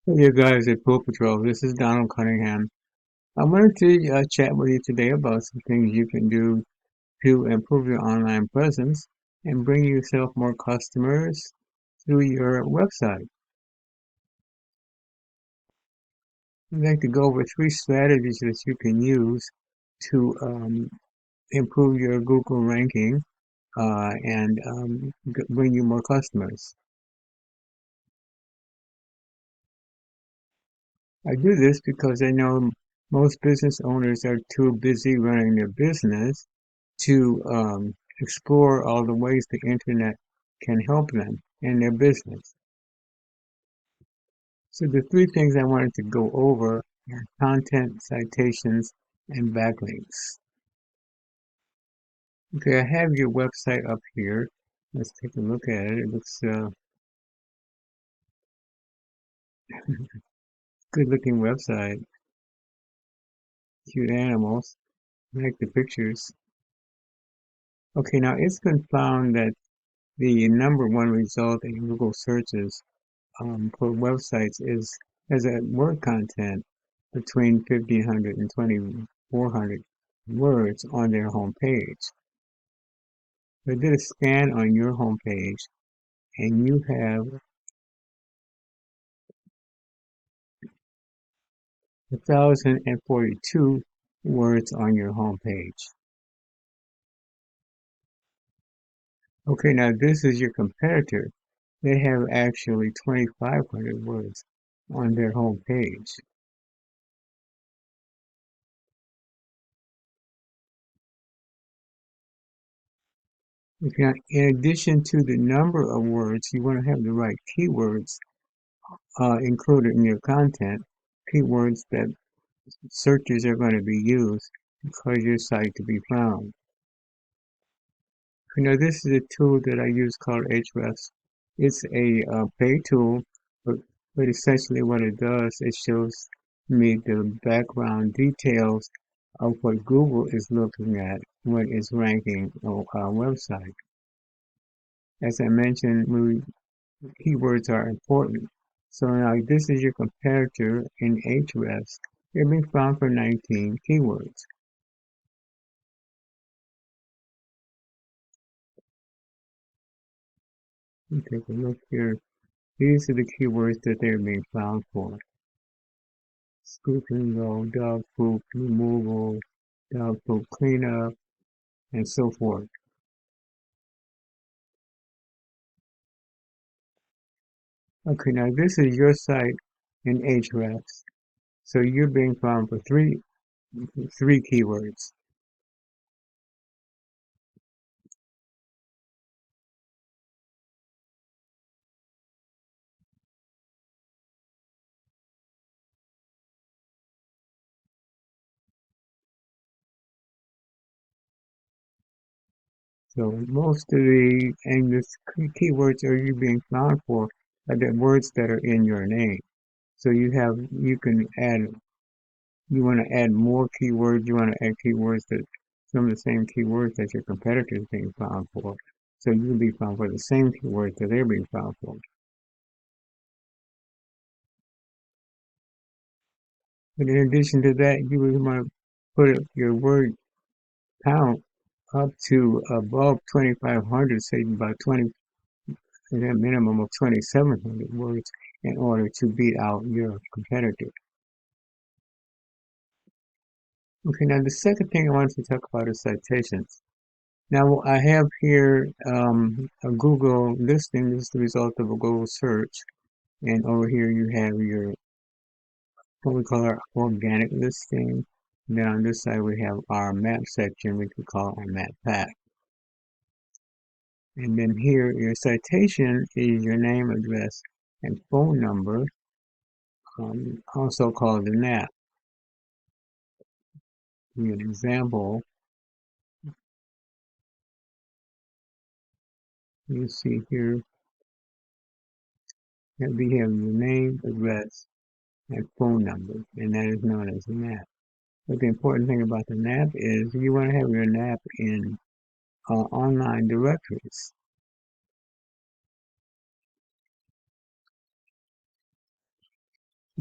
Hey you guys at Paw Patrol, this is Donald Cunningham. I wanted to chat with you today about some things you can do to improve your online presence and bring yourself more customers through your website. I'd like to go over three strategies that you can use to improve your Google ranking and bring you more customers. I do this because I know most business owners are too busy running their business to explore all the ways the internet can help them in their business. So the three things I wanted to go over are content, citations, and backlinks. Okay, I have your website up here. Let's take a look at it. It looks good looking website. Cute animals. I like the pictures. Okay, now it's been found that the number one result in Google searches for websites has a word content between 1,500 and 2,400 words on their home page. I did a scan on your home page, and you have 1,042 words on your home page. Okay, now this is your competitor. They have actually 2,500 words on their home page. Okay, in addition to the number of words, you want to have the right keywords included in your content, keywords that searches are going to be used to cause your site to be found. You know, this is a tool that I use called Ahrefs. It's a paid tool, but essentially what it does, it shows me the background details of what Google is looking at when it's ranking our website. As I mentioned, keywords are important. So now this is your comparator in Ahrefs. They're being found for 19 keywords. You take a look here. These are the keywords that they're being found for. Scoop and go, dog poop removal, dog poop cleanup, and so forth. Okay, now this is your site in Ahrefs. So you're being found for three keywords. So most of the English keywords are you being found for are the words that are in your name. So you can add, you want to add more keywords, you want to add keywords that some of the same keywords that your competitors are being found for. So you'll be found for the same keywords that they're being found for. But in addition to that, you would want to put your word count up to above 2,500, say about 20, a minimum of 2,700 words in order to beat out your competitor. Okay, now the second thing I wanted to talk about is citations. Now I have here a Google listing. This is the result of a Google search. And over here you have your, what we call our organic listing. And then on this side we have our map section, we could call our map pack. And then here your citation is your name, address, and phone number, also called the NAP. Give you an example. You see here that we have your name, address, and phone number, and that is known as the NAP. But the important thing about the NAP is you want to have your NAP in online directories.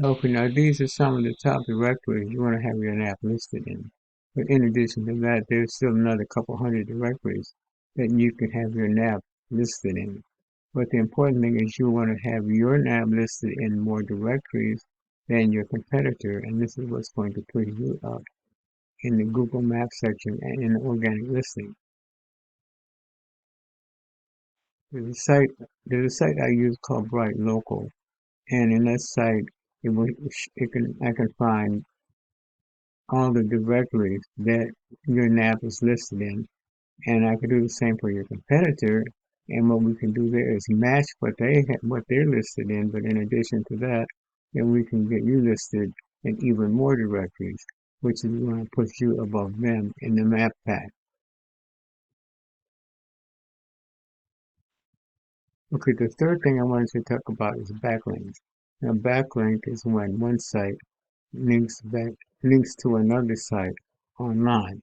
Okay, now these are some of the top directories you want to have your app listed in. But in addition to that, there's still another couple hundred directories that you can have your NAV listed in. But the important thing is you want to have your NAV listed in more directories than your competitor, and this is what's going to put you up in the Google Maps section and in the organic listing. There's a site I use called Bright Local, and in that site, I can find all the directories that your NAV is listed in, and I can do the same for your competitor. And what we can do there is match what they're listed in, but in addition to that, then we can get you listed in even more directories, which is going to put you above them in the map pack. Okay, the third thing I wanted to talk about is backlinks. Now, backlink is when one site links to another site online.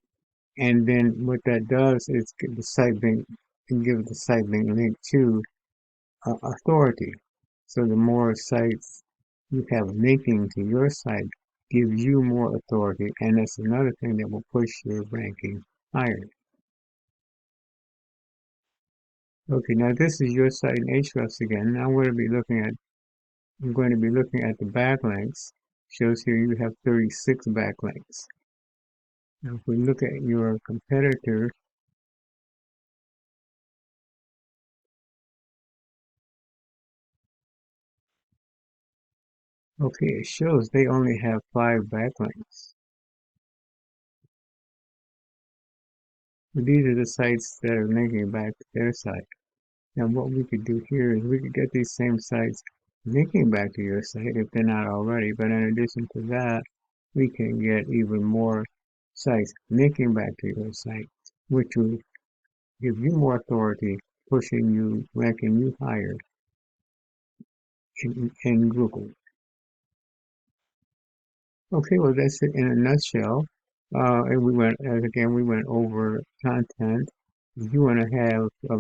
And then what that does is give the site link to authority. So the more sites you have linking to your site gives you more authority, and that's another thing that will push your ranking higher. Okay, now this is your site in Ahrefs again. Now I'm going to be looking at the backlinks. Shows here you have 36 backlinks. Now if we look at your competitor, okay, it shows they only have 5 backlinks. These are the sites that are linking back to their site. Now what we could do here is we could get these same sites linking back to your site if they're not already, but in addition to that, we can get even more sites linking back to your site, which will give you more authority, pushing you, ranking you higher in Google. Okay, well that's it in a nutshell. And we went over content. You want to have a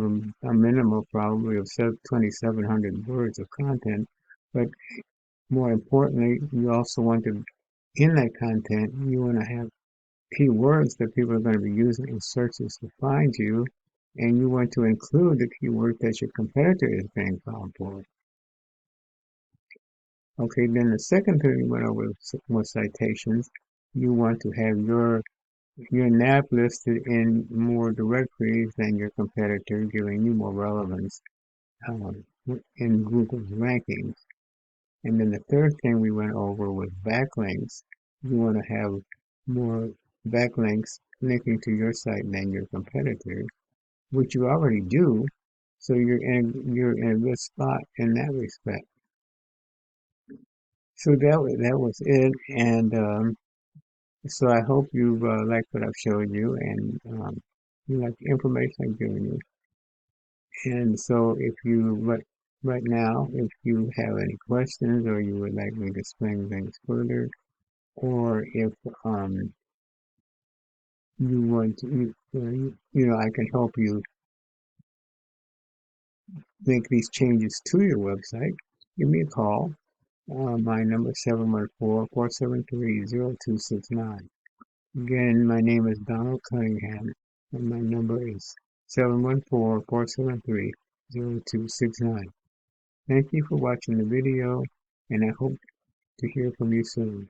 minimum probably of 2,700 words of content, but more importantly, you also want to, in that content, you want to have keywords that people are going to be using in searches to find you, and you want to include the keyword that your competitor is being found for. Okay, then the second thing we went over was citations. You want to have your NAV listed in more directories than your competitor, giving you more relevance in Google's rankings. And then the third thing we went over was backlinks. You want to have more backlinks linking to your site than your competitor, which you already do. So you're in a good spot in that respect. So that was it, and so I hope you like what I've showed you, and you like the information I've given you. And so if you right now, if you have any questions or you would like me to explain things further, or if you want to, I can help you make these changes to your website, give me a call. My number is 714-473-0269. Again, my name is Donald Cunningham, and my number is 714-473-0269. Thank you for watching the video, and I hope to hear from you soon.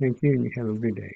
Thank you, and you have a good day.